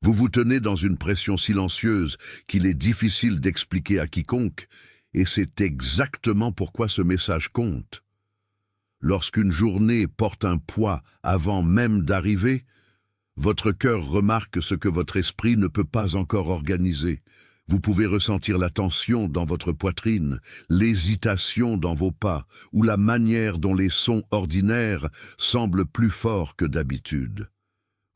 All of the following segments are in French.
Vous vous tenez dans une pression silencieuse qu'il est difficile d'expliquer à quiconque, et c'est exactement pourquoi ce message compte. Lorsqu'une journée porte un poids avant même d'arriver, votre cœur remarque ce que votre esprit ne peut pas encore organiser. Vous pouvez ressentir la tension dans votre poitrine, l'hésitation dans vos pas, ou la manière dont les sons ordinaires semblent plus forts que d'habitude.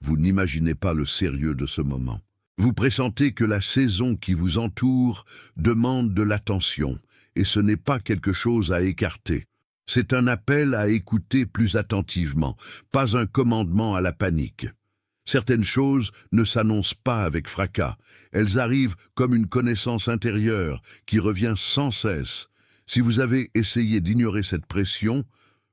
Vous n'imaginez pas le sérieux de ce moment. Vous pressentez que la saison qui vous entoure demande de l'attention, et ce n'est pas quelque chose à écarter. C'est un appel à écouter plus attentivement, pas un commandement à la panique. Certaines choses ne s'annoncent pas avec fracas, elles arrivent comme une connaissance intérieure qui revient sans cesse. Si vous avez essayé d'ignorer cette pression,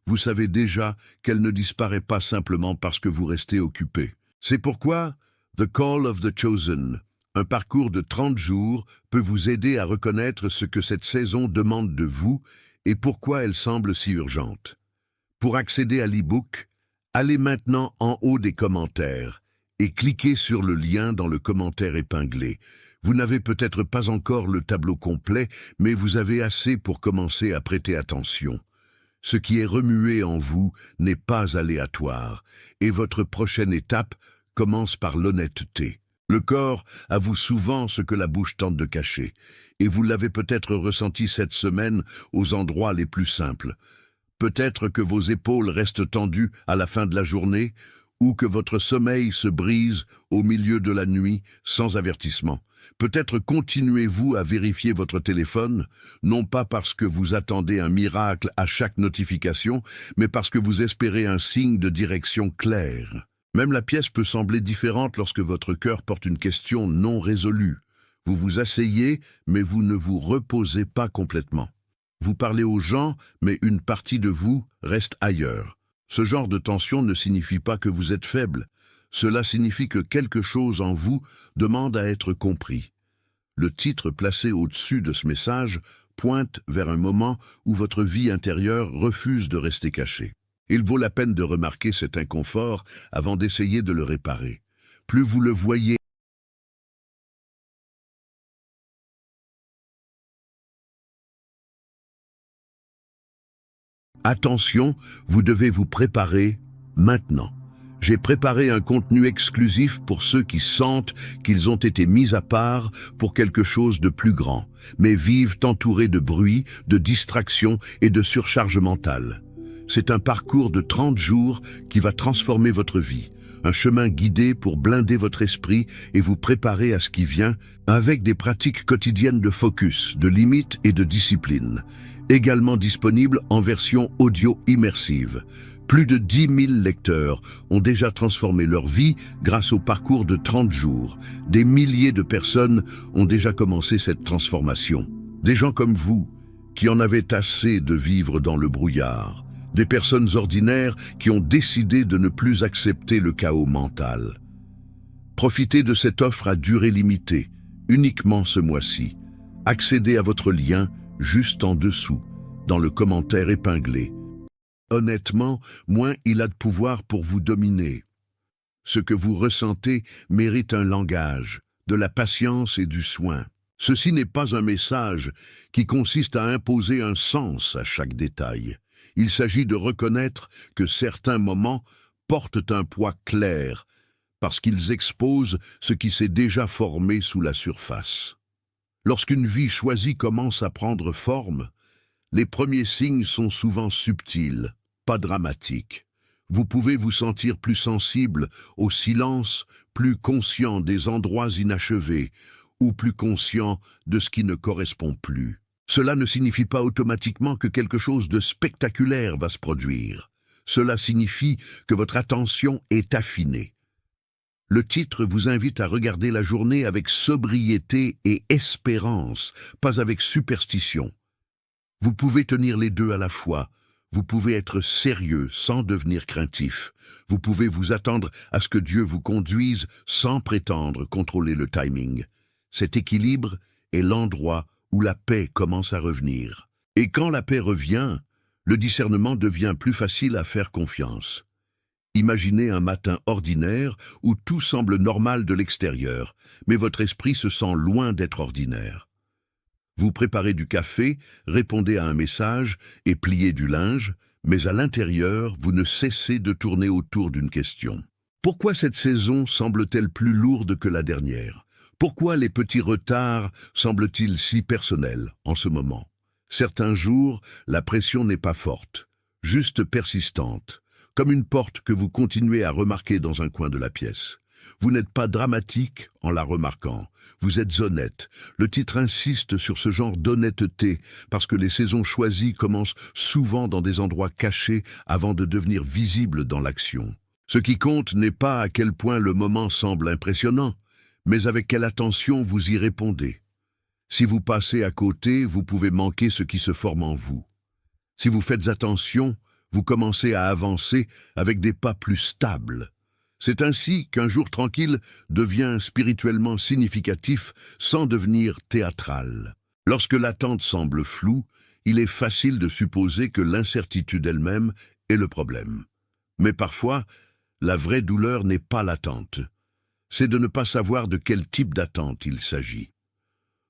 vous savez déjà qu'elle ne disparaît pas simplement parce que vous restez occupé. C'est pourquoi The Call of the Chosen, un parcours de 30 jours, peut vous aider à reconnaître ce que cette saison demande de vous et pourquoi elle semble si urgente. Pour accéder à l'e-book, allez maintenant en haut des commentaires et cliquez sur le lien dans le commentaire épinglé. Vous n'avez peut-être pas encore le tableau complet, mais vous avez assez pour commencer à prêter attention. Ce qui est remué en vous n'est pas aléatoire, et votre prochaine étape commence par l'honnêteté. Le corps avoue souvent ce que la bouche tente de cacher, et vous l'avez peut-être ressenti cette semaine aux endroits les plus simples. Peut-être que vos épaules restent tendues à la fin de la journée, ou que votre sommeil se brise au milieu de la nuit sans avertissement. Peut-être continuez-vous à vérifier votre téléphone, non pas parce que vous attendez un miracle à chaque notification, mais parce que vous espérez un signe de direction clair. Même la pièce peut sembler différente lorsque votre cœur porte une question non résolue. Vous vous asseyez, mais vous ne vous reposez pas complètement. Vous parlez aux gens, mais une partie de vous reste ailleurs. Ce genre de tension ne signifie pas que vous êtes faible. Cela signifie que quelque chose en vous demande à être compris. Le titre placé au-dessus de ce message pointe vers un moment où votre vie intérieure refuse de rester cachée. Il vaut la peine de remarquer cet inconfort avant d'essayer de le réparer. Plus vous le voyez, attention, vous devez vous préparer maintenant. J'ai préparé un contenu exclusif pour ceux qui sentent qu'ils ont été mis à part pour quelque chose de plus grand, mais vivent entourés de bruit, de distractions et de surcharge mentale. C'est un parcours de 30 jours qui va transformer votre vie, un chemin guidé pour blinder votre esprit et vous préparer à ce qui vient avec des pratiques quotidiennes de focus, de limites et de discipline, également disponible en version audio immersive. Plus de 10 000 lecteurs ont déjà transformé leur vie grâce au parcours de 30 jours. Des milliers de personnes ont déjà commencé cette transformation. Des gens comme vous, qui en avaient assez de vivre dans le brouillard. Des personnes ordinaires qui ont décidé de ne plus accepter le chaos mental. Profitez de cette offre à durée limitée, uniquement ce mois-ci. Accédez à votre lien juste en dessous, dans le commentaire épinglé. Honnêtement, moins il a de pouvoir pour vous dominer. Ce que vous ressentez mérite un langage, de la patience et du soin. Ceci n'est pas un message qui consiste à imposer un sens à chaque détail. Il s'agit de reconnaître que certains moments portent un poids clair, parce qu'ils exposent ce qui s'est déjà formé sous la surface. Lorsqu'une vie choisie commence à prendre forme, les premiers signes sont souvent subtils, pas dramatiques. Vous pouvez vous sentir plus sensible au silence, plus conscient des endroits inachevés, ou plus conscient de ce qui ne correspond plus. Cela ne signifie pas automatiquement que quelque chose de spectaculaire va se produire. Cela signifie que votre attention est affinée. Le titre vous invite à regarder la journée avec sobriété et espérance, pas avec superstition. Vous pouvez tenir les deux à la fois. Vous pouvez être sérieux sans devenir craintif. Vous pouvez vous attendre à ce que Dieu vous conduise sans prétendre contrôler le timing. Cet équilibre est l'endroit où la paix commence à revenir. Et quand la paix revient, le discernement devient plus facile à faire confiance. Imaginez un matin ordinaire où tout semble normal de l'extérieur, mais votre esprit se sent loin d'être ordinaire. Vous préparez du café, répondez à un message et pliez du linge, mais à l'intérieur, vous ne cessez de tourner autour d'une question. Pourquoi cette saison semble-t-elle plus lourde que la dernière? Pourquoi les petits retards semblent-ils si personnels en ce moment? Certains jours, la pression n'est pas forte, juste persistante, comme une porte que vous continuez à remarquer dans un coin de la pièce. Vous n'êtes pas dramatique en la remarquant, vous êtes honnête. Le titre insiste sur ce genre d'honnêteté parce que les saisons choisies commencent souvent dans des endroits cachés avant de devenir visibles dans l'action. Ce qui compte n'est pas à quel point le moment semble impressionnant, mais avec quelle attention vous y répondez. Si vous passez à côté, vous pouvez manquer ce qui se forme en vous. Si vous faites attention, vous commencez à avancer avec des pas plus stables. C'est ainsi qu'un jour tranquille devient spirituellement significatif sans devenir théâtral. Lorsque l'attente semble floue, il est facile de supposer que l'incertitude elle-même est le problème. Mais parfois, la vraie douleur n'est pas l'attente. C'est de ne pas savoir de quel type d'attente il s'agit.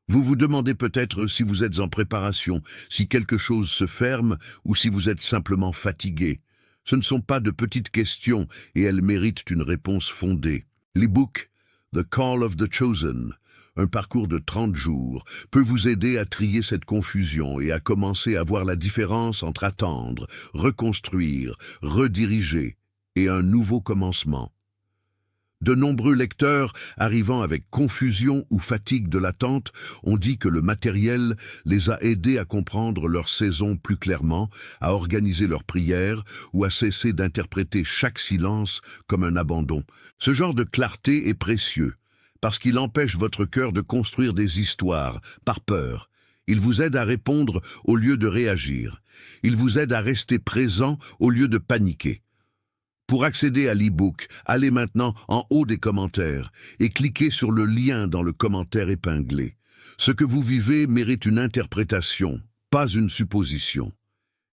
Vous vous demandez peut-être si vous êtes en préparation, si quelque chose se ferme ou si vous êtes simplement fatigué. Ce ne sont pas de petites questions et elles méritent une réponse fondée. L'e-book The Call of the Chosen, un parcours de 30 jours, peut vous aider à trier cette confusion et à commencer à voir la différence entre attendre, reconstruire, rediriger et un nouveau commencement. De nombreux lecteurs, arrivant avec confusion ou fatigue de l'attente, ont dit que le matériel les a aidés à comprendre leur saison plus clairement, à organiser leurs prières ou à cesser d'interpréter chaque silence comme un abandon. Ce genre de clarté est précieux, parce qu'il empêche votre cœur de construire des histoires, par peur. Il vous aide à répondre au lieu de réagir. Il vous aide à rester présent au lieu de paniquer. Pour accéder à l'e-book, allez maintenant en haut des commentaires et cliquez sur le lien dans le commentaire épinglé. Ce que vous vivez mérite une interprétation, pas une supposition.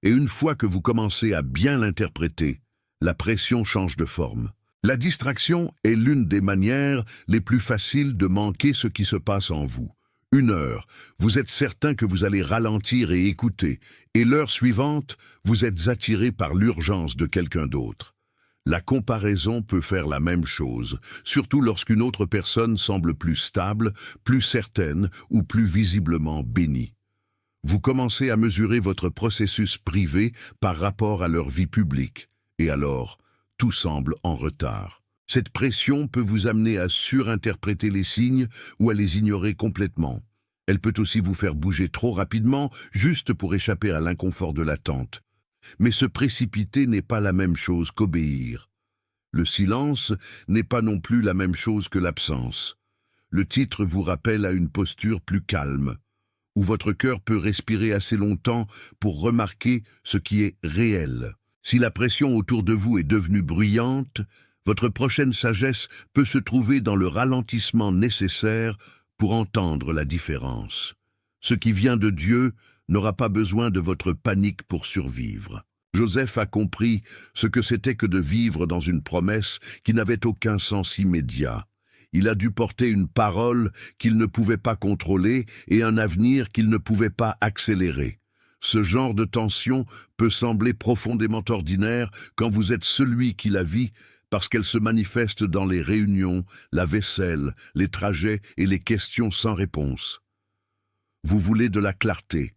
Et une fois que vous commencez à bien l'interpréter, la pression change de forme. La distraction est l'une des manières les plus faciles de manquer ce qui se passe en vous. 1 heure, vous êtes certain que vous allez ralentir et écouter, et l'heure suivante, vous êtes attiré par l'urgence de quelqu'un d'autre. La comparaison peut faire la même chose, surtout lorsqu'une autre personne semble plus stable, plus certaine ou plus visiblement bénie. Vous commencez à mesurer votre processus privé par rapport à leur vie publique, et alors, tout semble en retard. Cette pression peut vous amener à surinterpréter les signes ou à les ignorer complètement. Elle peut aussi vous faire bouger trop rapidement, juste pour échapper à l'inconfort de l'attente. Mais se précipiter n'est pas la même chose qu'obéir. Le silence n'est pas non plus la même chose que l'absence. Le titre vous rappelle à une posture plus calme, où votre cœur peut respirer assez longtemps pour remarquer ce qui est réel. Si la pression autour de vous est devenue bruyante, votre prochaine sagesse peut se trouver dans le ralentissement nécessaire pour entendre la différence. Ce qui vient de Dieu n'aura pas besoin de votre panique pour survivre. Joseph a compris ce que c'était que de vivre dans une promesse qui n'avait aucun sens immédiat. Il a dû porter une parole qu'il ne pouvait pas contrôler et un avenir qu'il ne pouvait pas accélérer. Ce genre de tension peut sembler profondément ordinaire quand vous êtes celui qui la vit, parce qu'elle se manifeste dans les réunions, la vaisselle, les trajets et les questions sans réponse. Vous voulez de la clarté,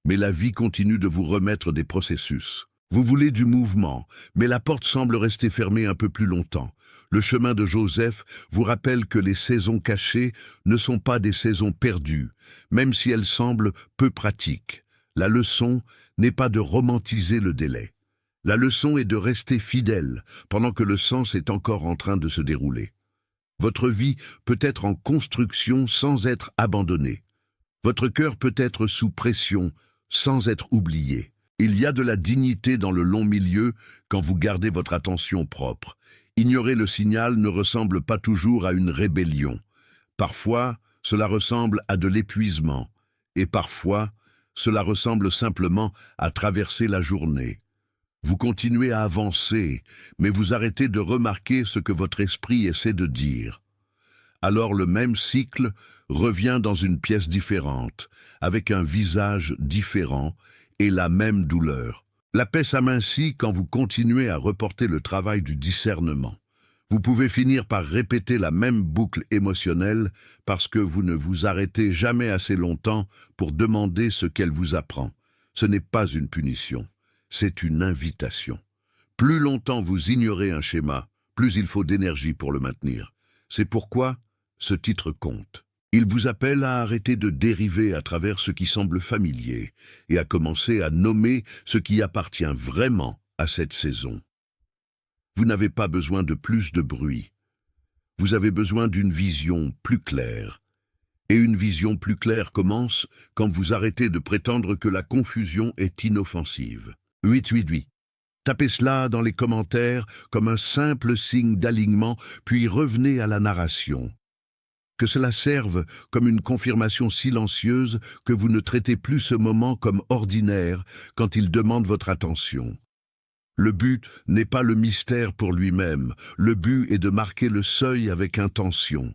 mais la vie continue de vous remettre des processus. Vous voulez du mouvement, mais la porte semble rester fermée un peu plus longtemps. Le chemin de Joseph vous rappelle que les saisons cachées ne sont pas des saisons perdues, même si elles semblent peu pratiques. La leçon n'est pas de romantiser le délai. La leçon est de rester fidèle pendant que le sens est encore en train de se dérouler. Votre vie peut être en construction sans être abandonnée. Votre cœur peut être sous pression sans être oublié. Il y a de la dignité dans le long milieu quand vous gardez votre attention propre. Ignorer le signal ne ressemble pas toujours à une rébellion. Parfois, cela ressemble à de l'épuisement, et parfois, cela ressemble simplement à traverser la journée. Vous continuez à avancer, mais vous arrêtez de remarquer ce que votre esprit essaie de dire. Alors le même cycle revient dans une pièce différente, avec un visage différent et la même douleur. La paix s'amincit quand vous continuez à reporter le travail du discernement. Vous pouvez finir par répéter la même boucle émotionnelle parce que vous ne vous arrêtez jamais assez longtemps pour demander ce qu'elle vous apprend. Ce n'est pas une punition, c'est une invitation. Plus longtemps vous ignorez un schéma, plus il faut d'énergie pour le maintenir. C'est pourquoi ce titre compte. Il vous appelle à arrêter de dériver à travers ce qui semble familier et à commencer à nommer ce qui appartient vraiment à cette saison. Vous n'avez pas besoin de plus de bruit. Vous avez besoin d'une vision plus claire. Et une vision plus claire commence quand vous arrêtez de prétendre que la confusion est inoffensive. 888. Tapez cela dans les commentaires comme un simple signe d'alignement, puis revenez à la narration. Que cela serve comme une confirmation silencieuse que vous ne traitez plus ce moment comme ordinaire quand il demande votre attention. Le but n'est pas le mystère pour lui-même, le but est de marquer le seuil avec intention.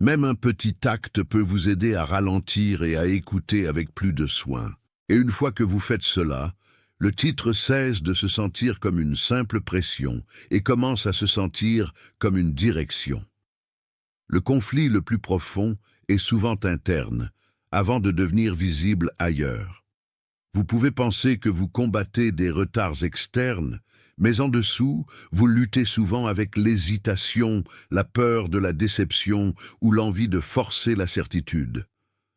Même un petit acte peut vous aider à ralentir et à écouter avec plus de soin. Et une fois que vous faites cela, le titre cesse de se sentir comme une simple pression et commence à se sentir comme une direction. Le conflit le plus profond est souvent interne, avant de devenir visible ailleurs. Vous pouvez penser que vous combattez des retards externes, mais en dessous, vous luttez souvent avec l'hésitation, la peur de la déception ou l'envie de forcer la certitude.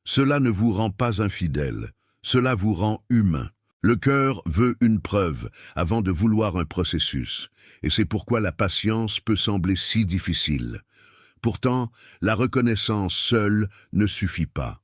Cela ne vous rend pas infidèle, cela vous rend humain. Le cœur veut une preuve avant de vouloir un processus, et c'est pourquoi la patience peut sembler si difficile. Pourtant, la reconnaissance seule ne suffit pas.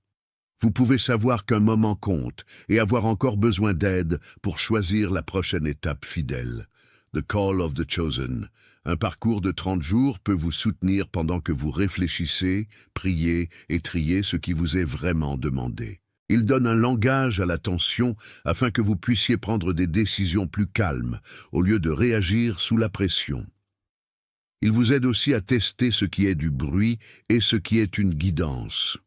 Vous pouvez savoir qu'un moment compte et avoir encore besoin d'aide pour choisir la prochaine étape fidèle. The Call of the Chosen. Un parcours de 30 jours peut vous soutenir pendant que vous réfléchissez, priez et triez ce qui vous est vraiment demandé. Il donne un langage à l'attention afin que vous puissiez prendre des décisions plus calmes au lieu de réagir sous la pression. Il vous aide aussi à tester ce qui est du bruit et ce qui est une guidance.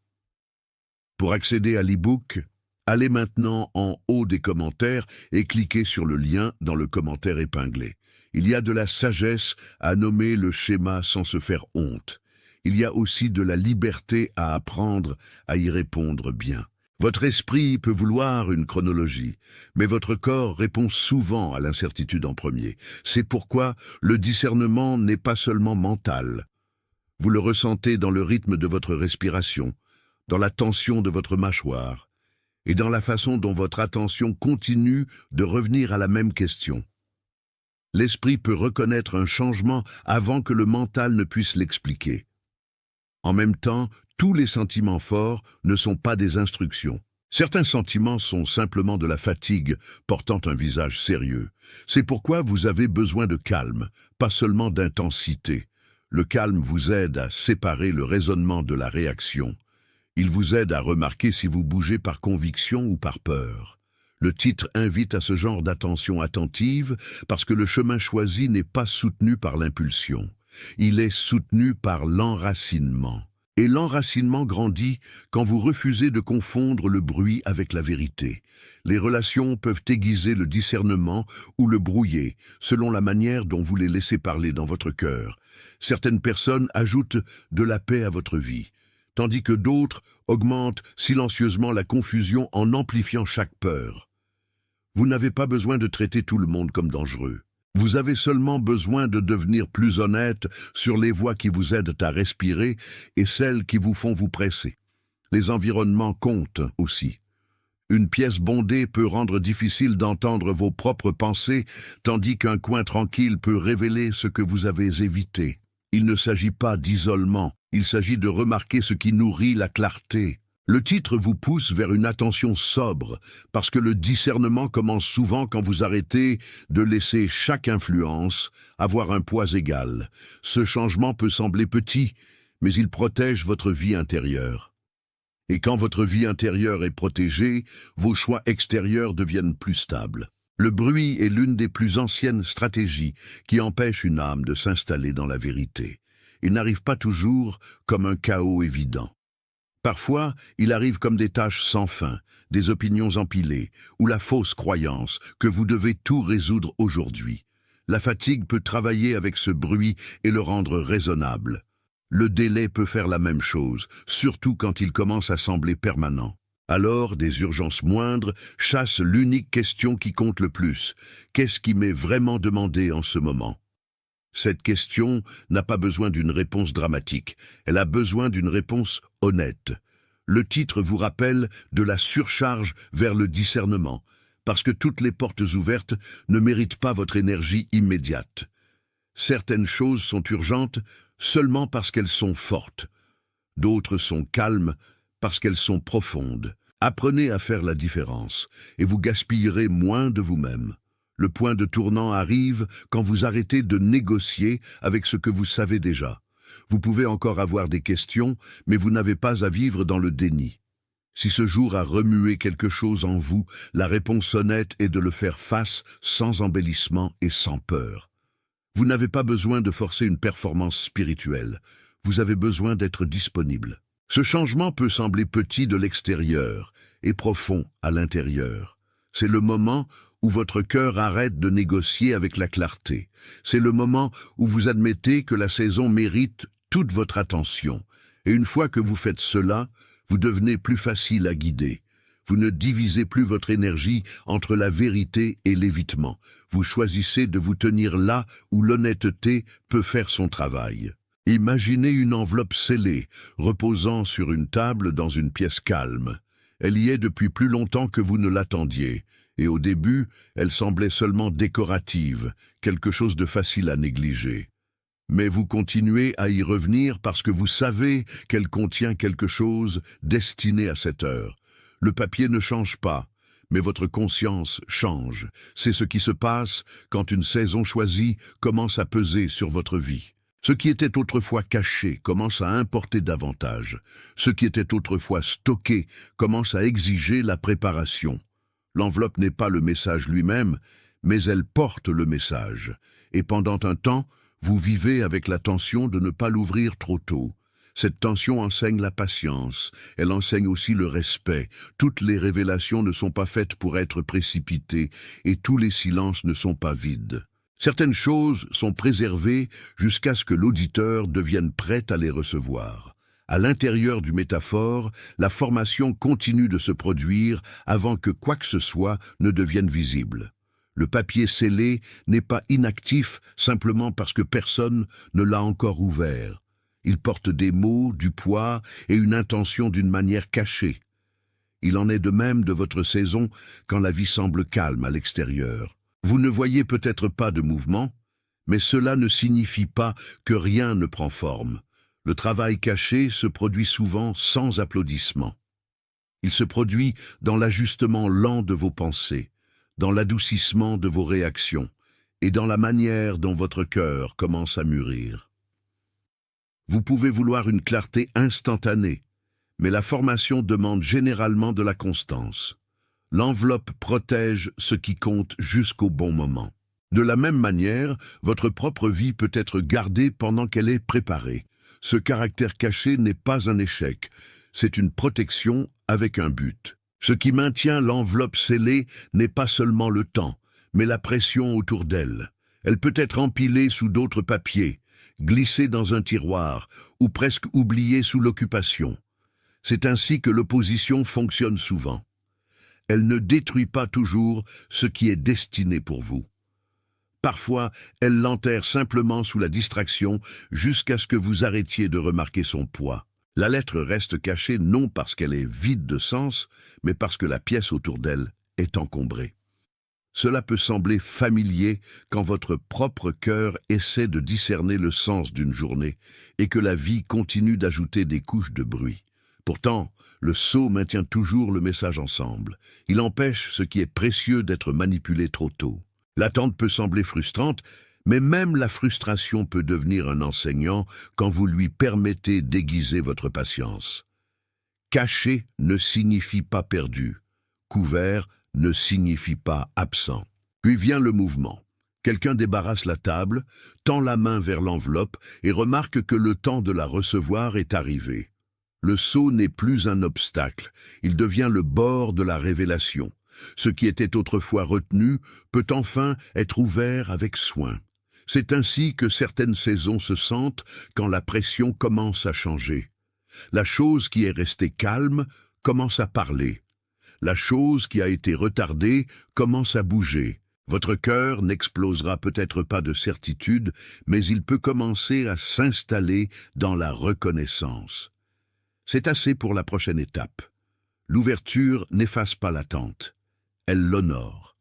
Pour accéder à l'e-book, allez maintenant en haut des commentaires et cliquez sur le lien dans le commentaire épinglé. Il y a de la sagesse à nommer le schéma sans se faire honte. Il y a aussi de la liberté à apprendre à y répondre bien. Votre esprit peut vouloir une chronologie, mais votre corps répond souvent à l'incertitude en premier. C'est pourquoi le discernement n'est pas seulement mental. Vous le ressentez dans le rythme de votre respiration, dans la tension de votre mâchoire, et dans la façon dont votre attention continue de revenir à la même question. L'esprit peut reconnaître un changement avant que le mental ne puisse l'expliquer. En même temps, tous les sentiments forts ne sont pas des instructions. Certains sentiments sont simplement de la fatigue, portant un visage sérieux. C'est pourquoi vous avez besoin de calme, pas seulement d'intensité. Le calme vous aide à séparer le raisonnement de la réaction. Il vous aide à remarquer si vous bougez par conviction ou par peur. Le titre invite à ce genre d'attention attentive parce que le chemin choisi n'est pas soutenu par l'impulsion. Il est soutenu par l'enracinement. Et l'enracinement grandit quand vous refusez de confondre le bruit avec la vérité. Les relations peuvent aiguiser le discernement ou le brouiller, selon la manière dont vous les laissez parler dans votre cœur. Certaines personnes ajoutent de la paix à votre vie, tandis que d'autres augmentent silencieusement la confusion en amplifiant chaque peur. Vous n'avez pas besoin de traiter tout le monde comme dangereux. Vous avez seulement besoin de devenir plus honnête sur les voies qui vous aident à respirer et celles qui vous font vous presser. Les environnements comptent aussi. Une pièce bondée peut rendre difficile d'entendre vos propres pensées, tandis qu'un coin tranquille peut révéler ce que vous avez évité. Il ne s'agit pas d'isolement, il s'agit de remarquer ce qui nourrit la clarté. Le titre vous pousse vers une attention sobre, parce que le discernement commence souvent quand vous arrêtez de laisser chaque influence avoir un poids égal. Ce changement peut sembler petit, mais il protège votre vie intérieure. Et quand votre vie intérieure est protégée, vos choix extérieurs deviennent plus stables. Le bruit est l'une des plus anciennes stratégies qui empêche une âme de s'installer dans la vérité. Il n'arrive pas toujours comme un chaos évident. Parfois, il arrive comme des tâches sans fin, des opinions empilées, ou la fausse croyance que vous devez tout résoudre aujourd'hui. La fatigue peut travailler avec ce bruit et le rendre raisonnable. Le délai peut faire la même chose, surtout quand il commence à sembler permanent. Alors, des urgences moindres chassent l'unique question qui compte le plus. Qu'est-ce qui m'est vraiment demandé en ce moment? Cette question n'a pas besoin d'une réponse dramatique, elle a besoin d'une réponse honnête. Le titre vous rappelle de la surcharge vers le discernement, parce que toutes les portes ouvertes ne méritent pas votre énergie immédiate. Certaines choses sont urgentes seulement parce qu'elles sont fortes. D'autres sont calmes parce qu'elles sont profondes. Apprenez à faire la différence, et vous gaspillerez moins de vous-même. Le point de tournant arrive quand vous arrêtez de négocier avec ce que vous savez déjà. Vous pouvez encore avoir des questions, mais vous n'avez pas à vivre dans le déni. Si ce jour a remué quelque chose en vous, la réponse honnête est de le faire face sans embellissement et sans peur. Vous n'avez pas besoin de forcer une performance spirituelle. Vous avez besoin d'être disponible. Ce changement peut sembler petit de l'extérieur et profond à l'intérieur. C'est le moment où votre cœur arrête de négocier avec la clarté. C'est le moment où vous admettez que la saison mérite toute votre attention. Et une fois que vous faites cela, vous devenez plus facile à guider. Vous ne divisez plus votre énergie entre la vérité et l'évitement. Vous choisissez de vous tenir là où l'honnêteté peut faire son travail. Imaginez une enveloppe scellée, reposant sur une table dans une pièce calme. Elle y est depuis plus longtemps que vous ne l'attendiez, et au début, elle semblait seulement décorative, quelque chose de facile à négliger. Mais vous continuez à y revenir parce que vous savez qu'elle contient quelque chose destiné à cette heure. Le papier ne change pas, mais votre conscience change. C'est ce qui se passe quand une saison choisie commence à peser sur votre vie. Ce qui était autrefois caché commence à importer davantage. Ce qui était autrefois stocké commence à exiger la préparation. L'enveloppe n'est pas le message lui-même, mais elle porte le message. Et pendant un temps, vous vivez avec la tension de ne pas l'ouvrir trop tôt. Cette tension enseigne la patience, elle enseigne aussi le respect. Toutes les révélations ne sont pas faites pour être précipitées, et tous les silences ne sont pas vides. Certaines choses sont préservées jusqu'à ce que l'auditeur devienne prêt à les recevoir. À l'intérieur du métaphore, la formation continue de se produire avant que quoi que ce soit ne devienne visible. Le papier scellé n'est pas inactif simplement parce que personne ne l'a encore ouvert. Il porte des mots, du poids et une intention d'une manière cachée. Il en est de même de votre saison quand la vie semble calme à l'extérieur. Vous ne voyez peut-être pas de mouvement, mais cela ne signifie pas que rien ne prend forme. Le travail caché se produit souvent sans applaudissement. Il se produit dans l'ajustement lent de vos pensées, dans l'adoucissement de vos réactions et dans la manière dont votre cœur commence à mûrir. Vous pouvez vouloir une clarté instantanée, mais la formation demande généralement de la constance. L'enveloppe protège ce qui compte jusqu'au bon moment. De la même manière, votre propre vie peut être gardée pendant qu'elle est préparée. Ce caractère caché n'est pas un échec, c'est une protection avec un but. Ce qui maintient l'enveloppe scellée n'est pas seulement le temps, mais la pression autour d'elle. Elle peut être empilée sous d'autres papiers, glissée dans un tiroir ou presque oubliée sous l'occupation. C'est ainsi que l'opposition fonctionne souvent. Elle ne détruit pas toujours ce qui est destiné pour vous. Parfois, elle l'enterre simplement sous la distraction jusqu'à ce que vous arrêtiez de remarquer son poids. La lettre reste cachée non parce qu'elle est vide de sens, mais parce que la pièce autour d'elle est encombrée. Cela peut sembler familier quand votre propre cœur essaie de discerner le sens d'une journée et que la vie continue d'ajouter des couches de bruit. Pourtant, le sceau maintient toujours le message ensemble. Il empêche ce qui est précieux d'être manipulé trop tôt. L'attente peut sembler frustrante, mais même la frustration peut devenir un enseignant quand vous lui permettez d'aiguiser votre patience. Caché ne signifie pas perdu. Couvert ne signifie pas absent. Puis vient le mouvement. Quelqu'un débarrasse la table, tend la main vers l'enveloppe et remarque que le temps de la recevoir est arrivé. Le sceau n'est plus un obstacle, il devient le bord de la révélation. Ce qui était autrefois retenu peut enfin être ouvert avec soin. C'est ainsi que certaines saisons se sentent quand la pression commence à changer. La chose qui est restée calme commence à parler. La chose qui a été retardée commence à bouger. Votre cœur n'explosera peut-être pas de certitude, mais il peut commencer à s'installer dans la reconnaissance. C'est assez pour la prochaine étape. L'ouverture n'efface pas l'attente. Elle l'honore.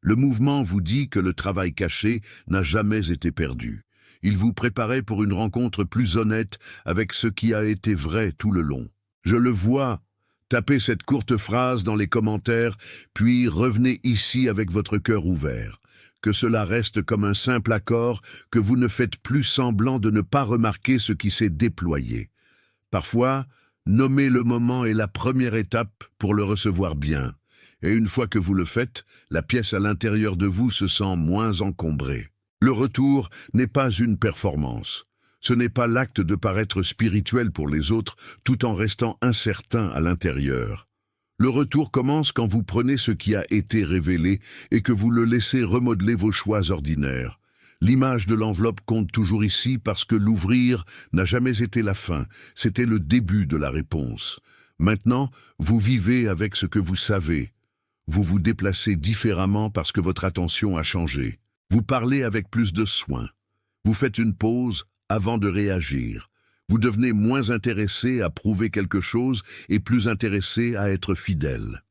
Le mouvement vous dit que le travail caché n'a jamais été perdu. Il vous préparait pour une rencontre plus honnête avec ce qui a été vrai tout le long. Je le vois. Tapez cette courte phrase dans les commentaires, puis revenez ici avec votre cœur ouvert. Que cela reste comme un simple accord, que vous ne faites plus semblant de ne pas remarquer ce qui s'est déployé. Parfois, nommer le moment est la première étape pour le recevoir bien. Et une fois que vous le faites, la pièce à l'intérieur de vous se sent moins encombrée. Le retour n'est pas une performance. Ce n'est pas l'acte de paraître spirituel pour les autres, tout en restant incertain à l'intérieur. Le retour commence quand vous prenez ce qui a été révélé et que vous le laissez remodeler vos choix ordinaires. L'image de l'enveloppe compte toujours ici parce que l'ouvrir n'a jamais été la fin, c'était le début de la réponse. Maintenant, vous vivez avec ce que vous savez. Vous vous déplacez différemment parce que votre attention a changé. Vous parlez avec plus de soin. Vous faites une pause avant de réagir. Vous devenez moins intéressé à prouver quelque chose et plus intéressé à être fidèle.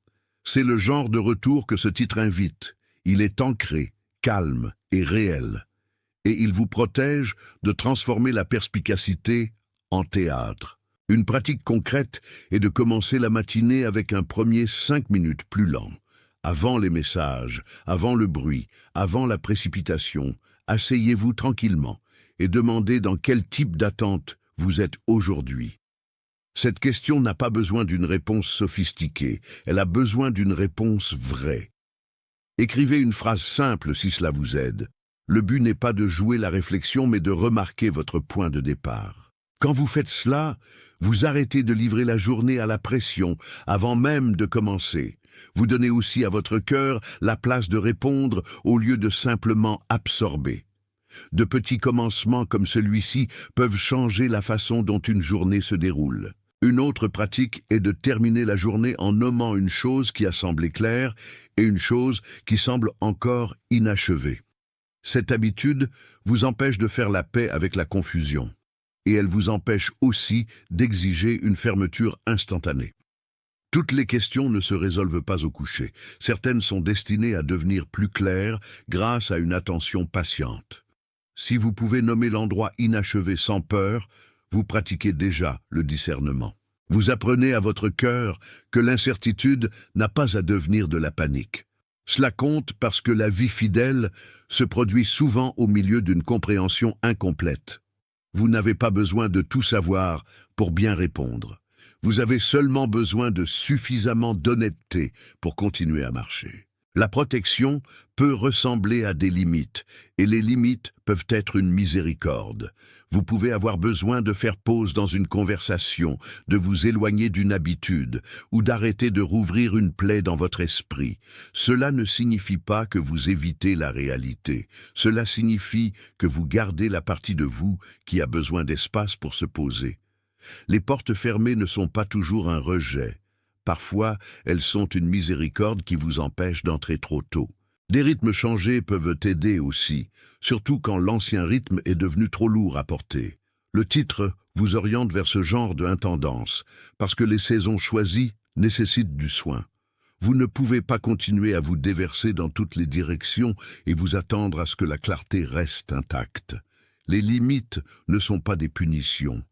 C'est le genre de retour que ce titre invite. Il est ancré, calme et réel. Et il vous protège de transformer la perspicacité en théâtre. Une pratique concrète est de commencer la matinée avec un premier 5 minutes plus lent. Avant les messages, avant le bruit, avant la précipitation, asseyez-vous tranquillement et demandez dans quel type d'attente vous êtes aujourd'hui. Cette question n'a pas besoin d'une réponse sophistiquée, elle a besoin d'une réponse vraie. Écrivez une phrase simple si cela vous aide. Le but n'est pas de jouer la réflexion mais de remarquer votre point de départ. Quand vous faites cela, vous arrêtez de livrer la journée à la pression avant même de commencer. Vous donnez aussi à votre cœur la place de répondre au lieu de simplement absorber. De petits commencements comme celui-ci peuvent changer la façon dont une journée se déroule. Une autre pratique est de terminer la journée en nommant une chose qui a semblé claire et une chose qui semble encore inachevée. Cette habitude vous empêche de faire la paix avec la confusion. Et elle vous empêche aussi d'exiger une fermeture instantanée. Toutes les questions ne se résolvent pas au coucher. Certaines sont destinées à devenir plus claires grâce à une attention patiente. Si vous pouvez nommer l'endroit inachevé sans peur, vous pratiquez déjà le discernement. Vous apprenez à votre cœur que l'incertitude n'a pas à devenir de la panique. Cela compte parce que la vie fidèle se produit souvent au milieu d'une compréhension incomplète. Vous n'avez pas besoin de tout savoir pour bien répondre. Vous avez seulement besoin de suffisamment d'honnêteté pour continuer à marcher. La protection peut ressembler à des limites, et les limites peuvent être une miséricorde. Vous pouvez avoir besoin de faire pause dans une conversation, de vous éloigner d'une habitude, ou d'arrêter de rouvrir une plaie dans votre esprit. Cela ne signifie pas que vous évitez la réalité. Cela signifie que vous gardez la partie de vous qui a besoin d'espace pour se poser. Les portes fermées ne sont pas toujours un rejet. Parfois, elles sont une miséricorde qui vous empêche d'entrer trop tôt. Des rythmes changés peuvent aider aussi, surtout quand l'ancien rythme est devenu trop lourd à porter. Le titre vous oriente vers ce genre d'intendance, parce que les saisons choisies nécessitent du soin. Vous ne pouvez pas continuer à vous déverser dans toutes les directions et vous attendre à ce que la clarté reste intacte. Les limites ne sont pas des punitions.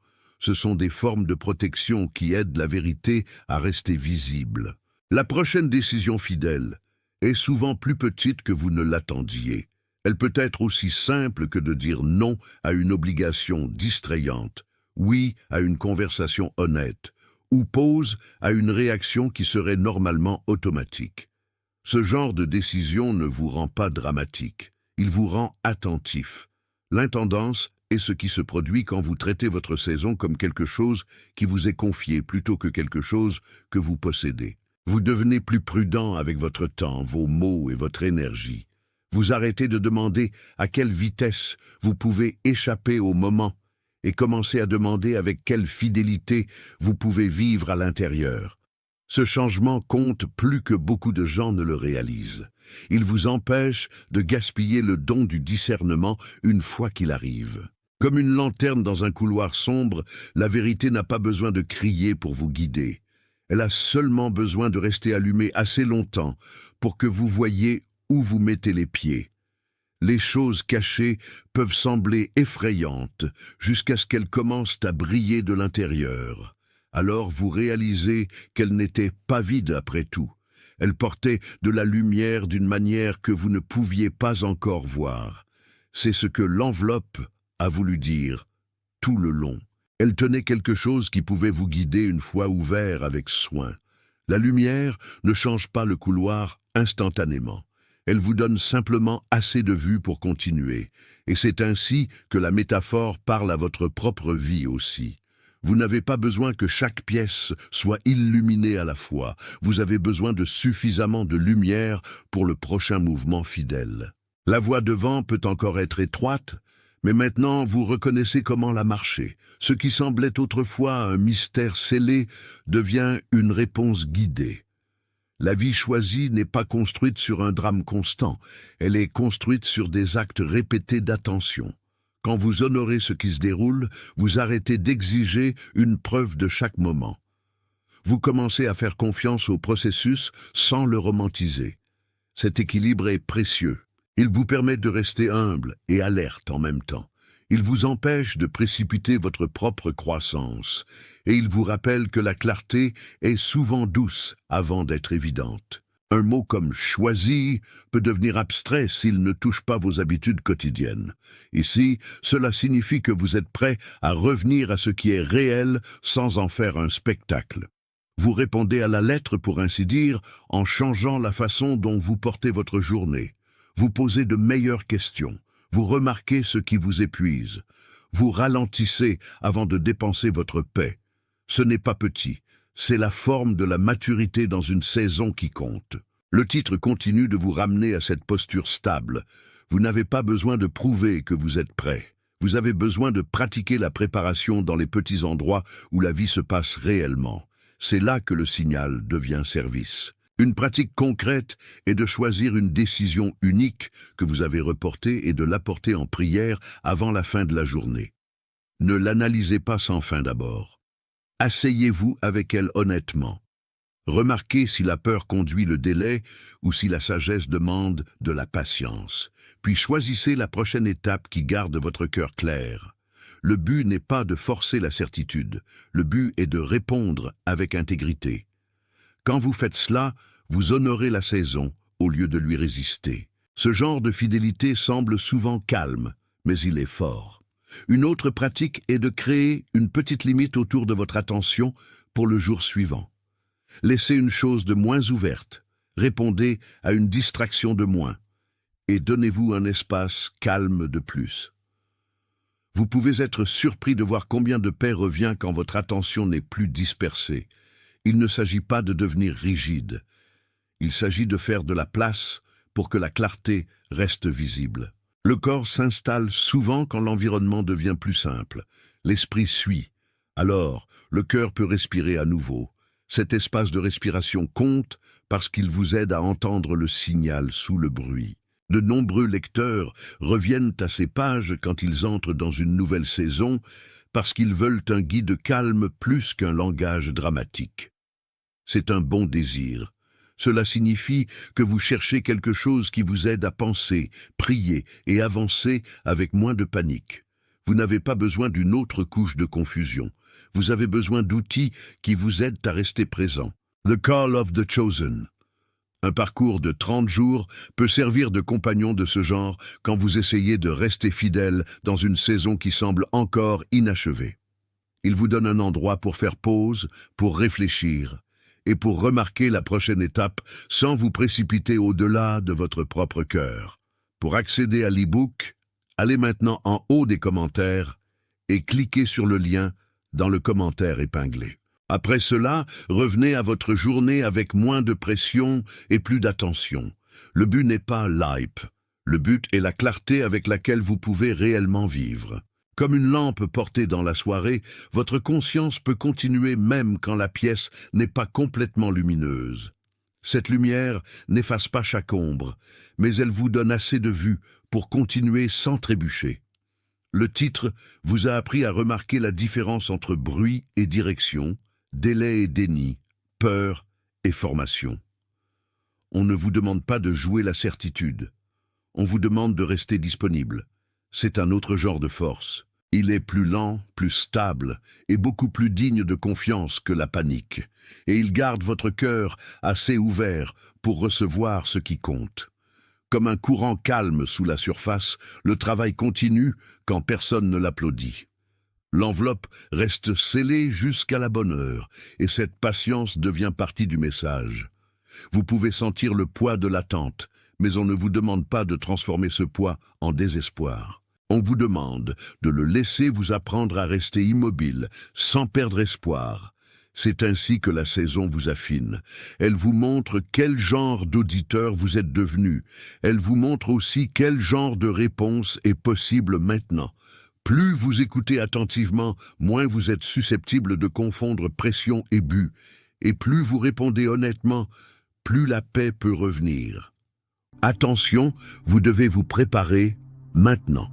Ce sont des formes de protection qui aident la vérité à rester visible. La prochaine décision fidèle est souvent plus petite que vous ne l'attendiez. Elle peut être aussi simple que de dire non à une obligation distrayante, oui à une conversation honnête, ou pause à une réaction qui serait normalement automatique. Ce genre de décision ne vous rend pas dramatique, il vous rend attentif. L'intendance est ce qui se produit quand vous traitez votre saison comme quelque chose qui vous est confié plutôt que quelque chose que vous possédez. Vous devenez plus prudent avec votre temps, vos mots et votre énergie. Vous arrêtez de demander à quelle vitesse vous pouvez échapper au moment et commencez à demander avec quelle fidélité vous pouvez vivre à l'intérieur. Ce changement compte plus que beaucoup de gens ne le réalisent. Il vous empêche de gaspiller le don du discernement une fois qu'il arrive. Comme une lanterne dans un couloir sombre, la vérité n'a pas besoin de crier pour vous guider. Elle a seulement besoin de rester allumée assez longtemps pour que vous voyiez où vous mettez les pieds. Les choses cachées peuvent sembler effrayantes jusqu'à ce qu'elles commencent à briller de l'intérieur. Alors vous réalisez qu'elles n'étaient pas vides après tout. Elles portaient de la lumière d'une manière que vous ne pouviez pas encore voir. C'est ce que l'enveloppe a voulu dire tout le long. Elle tenait quelque chose qui pouvait vous guider une fois ouvert avec soin. La lumière ne change pas le couloir instantanément. Elle vous donne simplement assez de vue pour continuer. Et c'est ainsi que la métaphore parle à votre propre vie aussi. Vous n'avez pas besoin que chaque pièce soit illuminée à la fois. Vous avez besoin de suffisamment de lumière pour le prochain mouvement fidèle. La voie devant peut encore être étroite, mais maintenant vous reconnaissez comment la marcher. Ce qui semblait autrefois un mystère scellé devient une réponse guidée. La vie choisie n'est pas construite sur un drame constant, elle est construite sur des actes répétés d'attention. Quand vous honorez ce qui se déroule, vous arrêtez d'exiger une preuve de chaque moment. Vous commencez à faire confiance au processus sans le romantiser. Cet équilibre est précieux. Il vous permet de rester humble et alerte en même temps. Il vous empêche de précipiter votre propre croissance, et il vous rappelle que la clarté est souvent douce avant d'être évidente. Un mot comme « choisi » peut devenir abstrait s'il ne touche pas vos habitudes quotidiennes. Ici, cela signifie que vous êtes prêt à revenir à ce qui est réel sans en faire un spectacle. Vous répondez à la lettre, pour ainsi dire, en changeant la façon dont vous portez votre journée. Vous posez de meilleures questions. Vous remarquez ce qui vous épuise. Vous ralentissez avant de dépenser votre paix. Ce n'est pas petit. C'est la forme de la maturité dans une saison qui compte. Le titre continue de vous ramener à cette posture stable. Vous n'avez pas besoin de prouver que vous êtes prêt. Vous avez besoin de pratiquer la préparation dans les petits endroits où la vie se passe réellement. C'est là que le signal devient service. Une pratique concrète est de choisir une décision unique que vous avez reportée et de l'apporter en prière avant la fin de la journée. Ne l'analysez pas sans fin d'abord. Asseyez-vous avec elle honnêtement. Remarquez si la peur conduit le délai ou si la sagesse demande de la patience. Puis choisissez la prochaine étape qui garde votre cœur clair. Le but n'est pas de forcer la certitude, le but est de répondre avec intégrité. Quand vous faites cela, vous honorez la saison au lieu de lui résister. Ce genre de fidélité semble souvent calme, mais il est fort. Une autre pratique est de créer une petite limite autour de votre attention pour le jour suivant. Laissez une chose de moins ouverte, répondez à une distraction de moins, et donnez-vous un espace calme de plus. Vous pouvez être surpris de voir combien de paix revient quand votre attention n'est plus dispersée. Il ne s'agit pas de devenir rigide. Il s'agit de faire de la place pour que la clarté reste visible. Le corps s'installe souvent quand l'environnement devient plus simple. L'esprit suit. Alors, le cœur peut respirer à nouveau. Cet espace de respiration compte parce qu'il vous aide à entendre le signal sous le bruit. De nombreux lecteurs reviennent à ces pages quand ils entrent dans une nouvelle saison parce qu'ils veulent un guide calme plus qu'un langage dramatique. C'est un bon désir. Cela signifie que vous cherchez quelque chose qui vous aide à penser, prier et avancer avec moins de panique. Vous n'avez pas besoin d'une autre couche de confusion. Vous avez besoin d'outils qui vous aident à rester présent. The Call of the Chosen. Un parcours de 30 jours peut servir de compagnon de ce genre quand vous essayez de rester fidèle dans une saison qui semble encore inachevée. Il vous donne un endroit pour faire pause, pour réfléchir, et pour remarquer la prochaine étape sans vous précipiter au-delà de votre propre cœur. Pour accéder à l'e-book, allez maintenant en haut des commentaires et cliquez sur le lien dans le commentaire épinglé. Après cela, revenez à votre journée avec moins de pression et plus d'attention. Le but n'est pas l'hype. Le but est la clarté avec laquelle vous pouvez réellement vivre. Comme une lampe portée dans la soirée, votre conscience peut continuer même quand la pièce n'est pas complètement lumineuse. Cette lumière n'efface pas chaque ombre, mais elle vous donne assez de vue pour continuer sans trébucher. Le titre vous a appris à remarquer la différence entre bruit et direction, délai et déni, peur et formation. On ne vous demande pas de jouer la certitude. On vous demande de rester disponible. C'est un autre genre de force. Il est plus lent, plus stable et beaucoup plus digne de confiance que la panique. Et il garde votre cœur assez ouvert pour recevoir ce qui compte. Comme un courant calme sous la surface, le travail continue quand personne ne l'applaudit. L'enveloppe reste scellée jusqu'à la bonne heure et cette patience devient partie du message. Vous pouvez sentir le poids de l'attente, mais on ne vous demande pas de transformer ce poids en désespoir. On vous demande de le laisser vous apprendre à rester immobile, sans perdre espoir. C'est ainsi que la saison vous affine. Elle vous montre quel genre d'auditeur vous êtes devenu. Elle vous montre aussi quel genre de réponse est possible maintenant. Plus vous écoutez attentivement, moins vous êtes susceptible de confondre pression et but. Et plus vous répondez honnêtement, plus la paix peut revenir. Attention, vous devez vous préparer maintenant.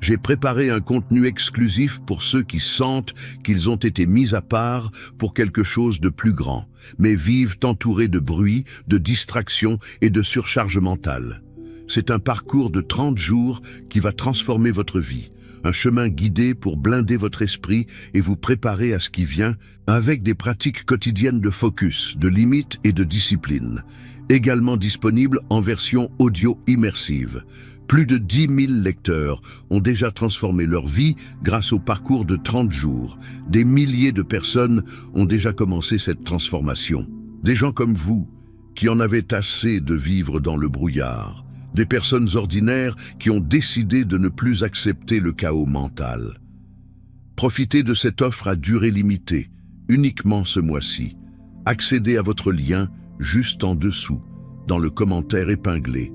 J'ai préparé un contenu exclusif pour ceux qui sentent qu'ils ont été mis à part pour quelque chose de plus grand, mais vivent entourés de bruit, de distractions et de surcharge mentale. C'est un parcours de 30 jours qui va transformer votre vie, un chemin guidé pour blinder votre esprit et vous préparer à ce qui vient, avec des pratiques quotidiennes de focus, de limites et de discipline, également disponible en version audio immersive. Plus de 10 000 lecteurs ont déjà transformé leur vie grâce au parcours de 30 jours. Des milliers de personnes ont déjà commencé cette transformation. Des gens comme vous, qui en avaient assez de vivre dans le brouillard. Des personnes ordinaires qui ont décidé de ne plus accepter le chaos mental. Profitez de cette offre à durée limitée, uniquement ce mois-ci. Accédez à votre lien juste en dessous, dans le commentaire épinglé.